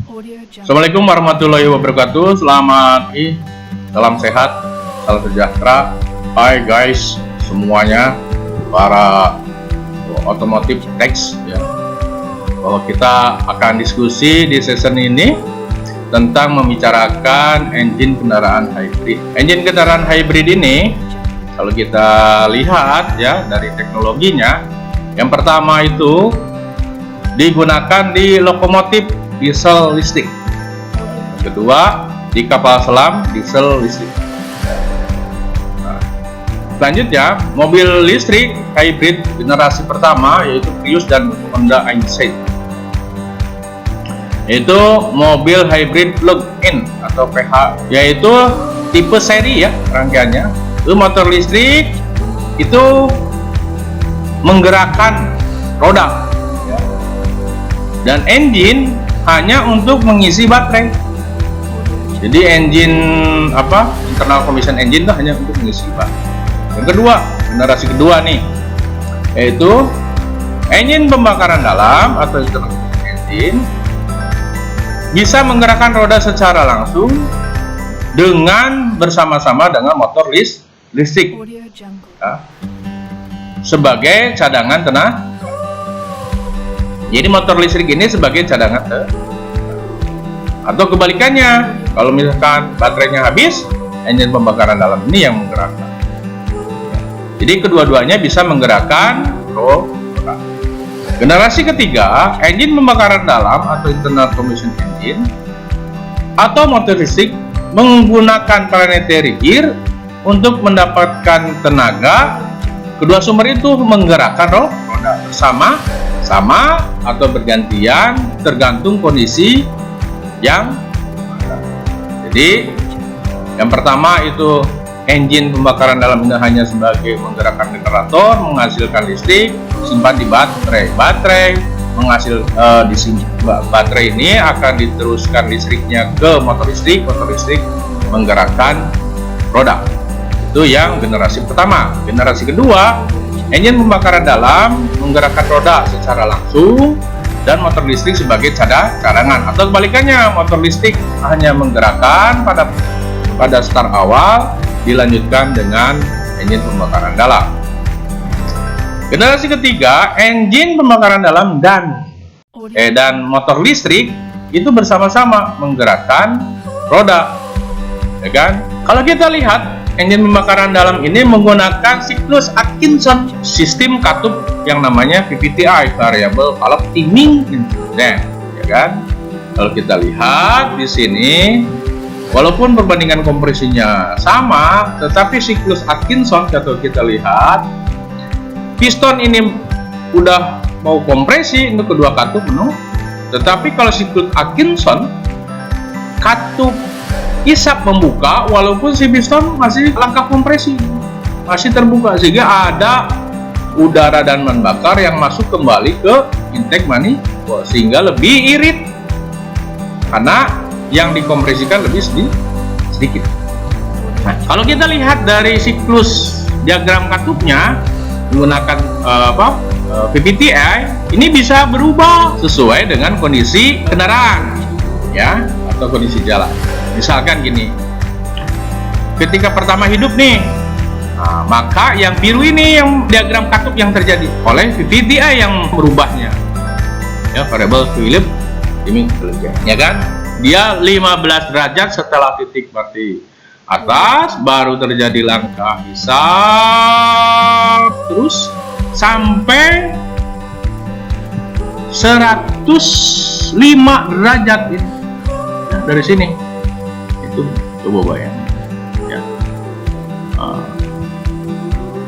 Assalamualaikum warahmatullahi wabarakatuh. Selamat pagi, salam sehat, salam sejahtera. Hai guys semuanya, para otomotif teks ya. Bahwa kita akan diskusi di season ini tentang membicarakan engine kendaraan hybrid. Engine kendaraan hybrid ini kalau kita lihat ya dari teknologinya, yang pertama itu digunakan di lokomotif diesel listrik, kedua di kapal selam diesel listrik. Nah, selanjutnya mobil listrik hybrid generasi pertama yaitu Prius dan Honda Insight, yaitu mobil hybrid plug-in atau PH, yaitu tipe seri ya rangkaiannya. Itu motor listrik itu menggerakkan roda ya, dan engine hanya untuk mengisi baterai. Jadi engine internal combustion engine itu hanya untuk mengisi baterai. Yang kedua, generasi kedua nih, yaitu engine pembakaran dalam atau internal combustion engine bisa menggerakkan roda secara langsung dengan bersama-sama dengan motor listrik ya, sebagai cadangan tenaga. Jadi motor listrik ini sebagai cadangan atau kebalikannya, kalau misalkan baterainya habis, engine pembakaran dalam ini yang menggerakkan. Jadi kedua-duanya bisa menggerakkan roda. Generasi ketiga, engine pembakaran dalam atau internal combustion engine atau motor listrik menggunakan planetary gear untuk mendapatkan tenaga. Kedua sumber itu menggerakkan roda bersama atau bergantian tergantung kondisi yang ada. Jadi yang pertama itu engine pembakaran dalam ini hanya sebagai menggerakkan generator, menghasilkan listrik, simpan di baterai baterai ini akan diteruskan listriknya ke motor listrik menggerakkan roda. Itu yang generasi pertama. Generasi kedua, engine pembakaran dalam menggerakkan roda secara langsung dan motor listrik sebagai cadangan, atau kebalikannya, motor listrik hanya menggerakkan pada start awal, dilanjutkan dengan engine pembakaran dalam. Generasi ketiga, engine pembakaran dalam dan motor listrik itu bersama-sama menggerakkan roda, ya kan? Kalau kita lihat, engine pembakaran dalam ini menggunakan siklus Atkinson, sistem katup yang namanya VVTI, variable valve timing instrument, ya kan? Kalau kita lihat di sini, walaupun perbandingan kompresinya sama, tetapi siklus Atkinson, kalau kita lihat, piston ini udah mau kompresi untuk kedua katup penuh, tetapi kalau siklus Atkinson, katup isap membuka walaupun si piston masih langkah kompresi, masih terbuka, sehingga ada udara dan bahan bakar yang masuk kembali ke intake manifold, sehingga lebih irit karena yang dikompresikan lebih sedikit. Nah, kalau kita lihat dari siklus diagram katupnya menggunakan VVTI, ini bisa berubah sesuai dengan kondisi kendaraan ya, atau kondisi jalan. Misalkan gini, ketika pertama hidup nih, maka yang biru ini yang diagram katup yang terjadi oleh VVTI yang merubahnya ya, variable Philip timing ya kan, dia 15 derajat setelah titik mati atas baru terjadi langkah hisap terus sampai 105 derajat ini ya, dari sini. Coba bayangin ya,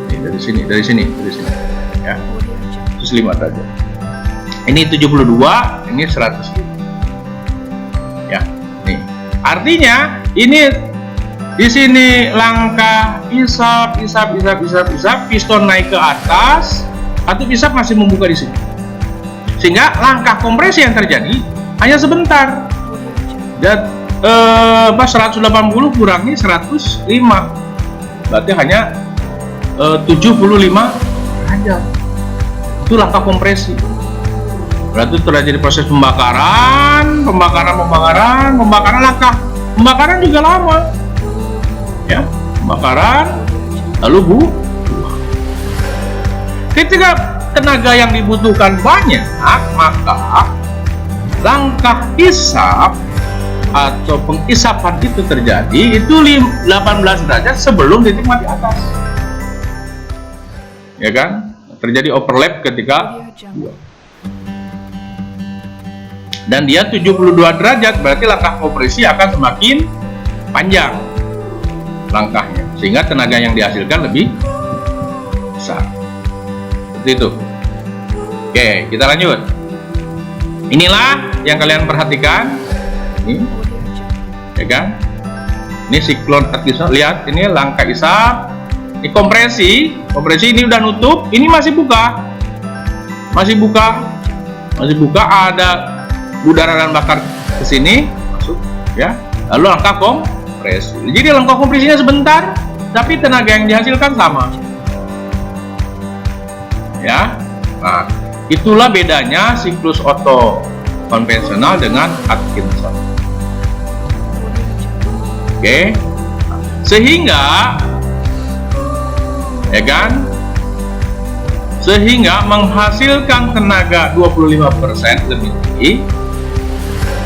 ini dari sini ya, 105 derajat. Ini 72, ini 105 ya. Nih artinya ini di sini langkah isap, piston naik ke atas, atau isap masih membuka di sini, sehingga langkah kompresi yang terjadi hanya sebentar. Dan 180 kurangi 105 berarti hanya 75 derajat. Itu langkah kompresi. Berarti terjadi proses pembakaran, langkah pembakaran juga lama, ya, pembakaran, lalu buang. Ketika tenaga yang dibutuhkan banyak, maka langkah isap atau pengisapan itu terjadi itu 18 derajat sebelum titik mati atas, ya kan? Terjadi overlap ketika dan dia 72 derajat, berarti langkah kompresi akan semakin panjang langkahnya, sehingga tenaga yang dihasilkan lebih besar. Seperti itu. Oke, kita lanjut. Inilah yang kalian perhatikan, ini, ya kan? Ini siklon addition. Lihat, ini langkah isap, ini kompresi ini udah nutup, ini masih buka, ada udara dan bakar ke sini masuk, ya. Lalu langkah kompresi. Jadi langkah kompresinya sebentar, tapi tenaga yang dihasilkan sama, ya. Nah, itulah bedanya siklus Otto konvensional dengan Atkinson. Oke, sehingga, ya kan, sehingga menghasilkan tenaga 25% lebih tinggi,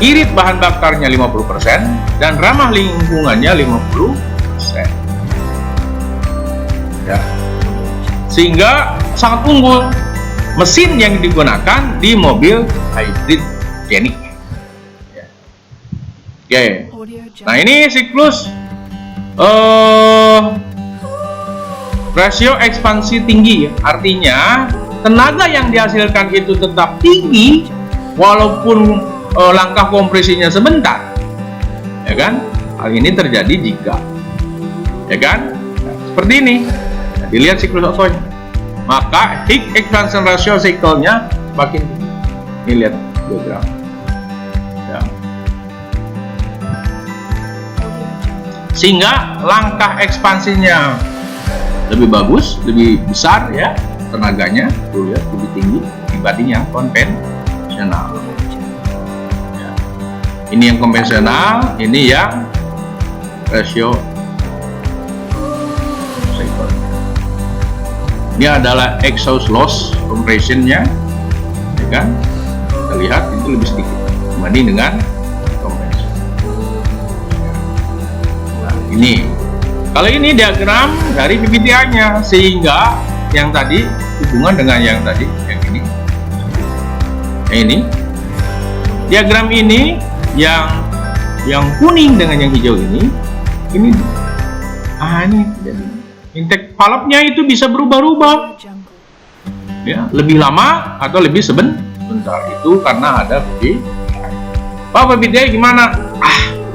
irit bahan bakarnya 50%, dan ramah lingkungannya 50%. Ya. Sehingga sangat unggul mesin yang digunakan di mobil hybridgenik. Ya. Oke. Nah, ini siklus rasio ekspansi tinggi, artinya tenaga yang dihasilkan itu tetap tinggi walaupun langkah kompresinya sebentar, ya kan? Hal ini terjadi jika, ya kan? Nah, seperti ini. Nah, dilihat siklus Otto-nya, maka Higgs expansion ratio cycle-nya makin tinggi. Ini lihat diagram, ya. Sehingga langkah ekspansinya lebih bagus, lebih besar, ya, tenaganya, tuh lihat, lebih tinggi dibanding yang konvensional. Ya. Ini yang konvensional, ini yang rasio cycle. Ini adalah exhaust loss compressionnya, ya kan? Kita lihat itu lebih sedikit dibanding dengan konvensional. Nah, ini. Kalau ini diagram dari PPTI-nya, sehingga yang tadi hubungan dengan yang tadi, yang ini. Ini diagram ini yang kuning dengan yang hijau ini jadi intake valve-nya itu bisa berubah-ubah, ya, lebih lama atau lebih sebentar, itu karena ada PPTI. Pak, PPTI gimana?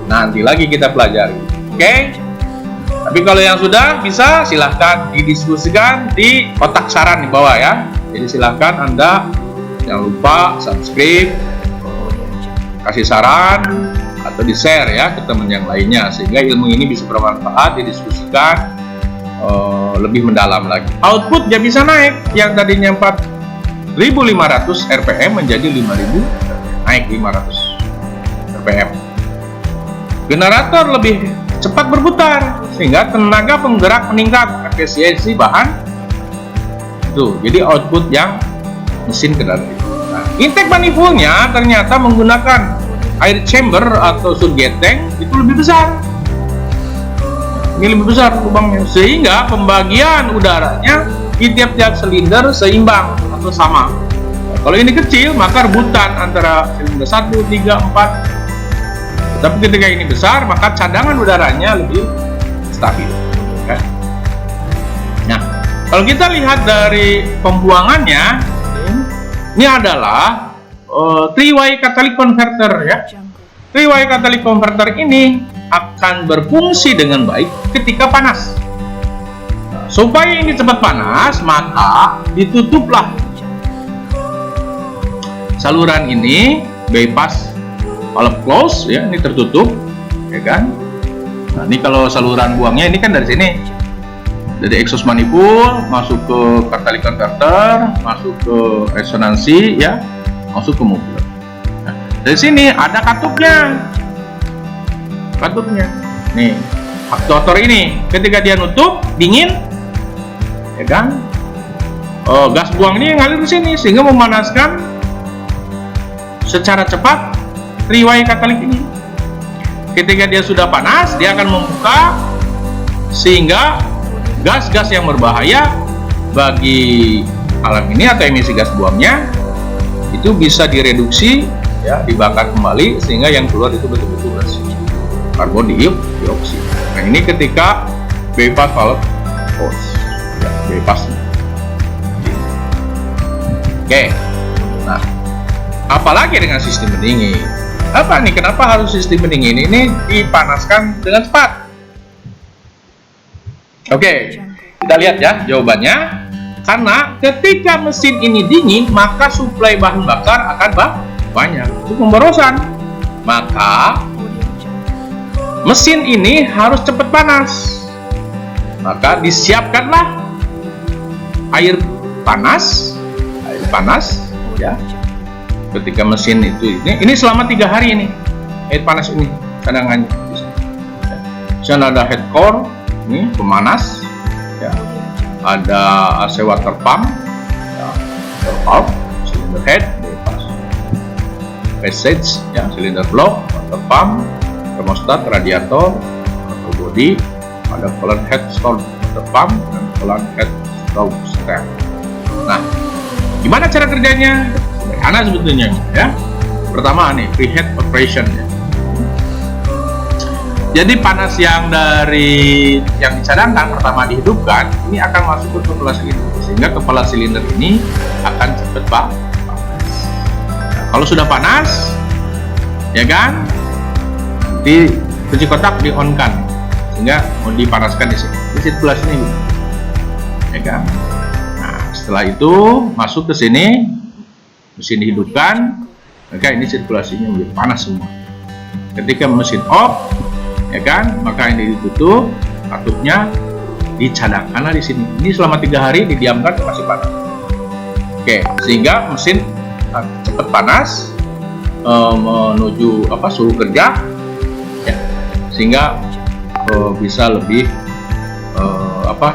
Nanti lagi kita pelajari, oke? Tapi kalau yang sudah bisa, silahkan didiskusikan di kotak saran di bawah, ya. Jadi silahkan Anda jangan lupa subscribe, kasih saran, atau di share, ya, ke teman yang lainnya, sehingga ilmu ini bisa bermanfaat, didiskusikan lebih mendalam lagi. Output dia bisa naik, yang tadinya 4.500 RPM menjadi 5.000, naik 500 RPM. Generator lebih cepat berputar, sehingga tenaga penggerak meningkat, efisiensi bahan itu. Jadi output yang mesin kendaraan itu. Nah, intake manifoldnya ternyata menggunakan air chamber atau surget tank, itu lebih besar. Ini lebih besar lubangnya, sehingga pembagian udaranya di tiap-tiap silinder seimbang atau sama. Nah, kalau ini kecil, maka rebutan antara silinder 1, 3, 4. Tapi ketika ini besar, maka cadangan udaranya lebih stabil, ya. Nah, kalau kita lihat dari pembuangannya, ini adalah 3-way catalytic converter, ya. 3-way catalytic converter ini akan berfungsi dengan baik ketika panas. Nah, supaya ini cepat panas, maka ditutuplah saluran ini, bypass valve close, ya, ini tertutup, ya kan? Nah, ini kalau saluran buangnya ini kan dari sini, dari exhaust manifold masuk ke catalytic converter, masuk ke resonansi, ya, masuk ke mobil. Nah, dari sini ada katupnya. Nih, aktuator ini ketika dia nutup dingin, ya kan? Gas buang ini ngalir ke sini sehingga memanaskan secara cepat three-way katalik ini. Ketika dia sudah panas, dia akan membuka sehingga gas-gas yang berbahaya bagi alam ini atau emisi gas buangnya itu bisa direduksi, ya, dibakar kembali sehingga yang keluar itu betul-betul bersih, karbon dioksida. Nah, ini ketika bypass valve hose, ya, bypass. Oke. Nah, apalagi dengan sistem pendingin? Apa nih? Kenapa harus sistem pendingin ini dipanaskan dengan cepat? Oke, kita lihat ya jawabannya. Karena ketika mesin ini dingin, maka suplai bahan bakar akan banyak, itu pemborosan. Maka mesin ini harus cepat panas. Maka disiapkanlah air panas, ya. Ketika mesin itu ini selama 3 hari ini air panas ini cadangannya. Di sana ada head core, ini pemanas, ya. Ada AC water pump, ya, water pump, cylinder head, passage, ya, cylinder block, water pump, thermostat, radiator, atau body, ada coolant head stone water pump dan coolant head stone stand. Nah, gimana cara kerjanya? Sederhana sebetulnya, ya. Pertama nih, preheat operation, ya. Jadi panas yang dicadangkan pertama dihidupkan, ini akan masuk ke kepala silinder, sehingga kepala silinder ini akan cepat panas. Nah, kalau sudah panas, ya kan, nanti kunci kotak di on kan, sehingga mau dipanaskan di sirkulasi ini, ya kan. Nah, setelah itu masuk ke sini, mesin dihidupkan, maka ini sirkulasinya menjadi panas semua. Ketika mesin off, ya kan, maka ini ditutup, katupnya dicadangkan di sini. Ini selama 3 hari didiamkan masih panas. Oke, sehingga mesin cepat panas menuju suhu kerja, ya, sehingga bisa lebih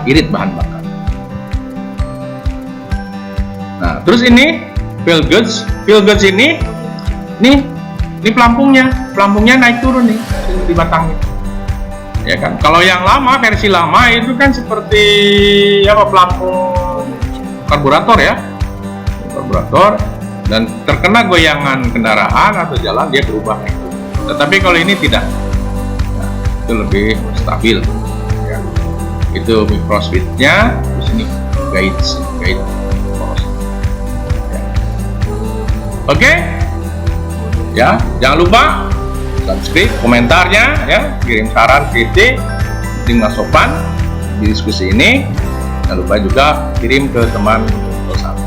irit bahan bakar. Nah, terus ini fuel gauge ini pelampungnya naik turun nih di batangnya, ya kan. Kalau yang lama, versi lama itu kan seperti pelampung karburator, ya, karburator, dan terkena goyangan kendaraan atau jalan dia berubah naik turun. Tetapi kalau ini tidak, nah, itu lebih stabil, ya. Itu microswitch-nya, terus ini guide. Oke, ya, jangan lupa subscribe, komentarnya, ya, kirim saran, kritik, penting sopan di diskusi ini. Jangan lupa juga kirim ke teman atau sahabat.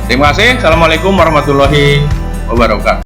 Terima kasih. Assalamualaikum warahmatullahi wabarakatuh.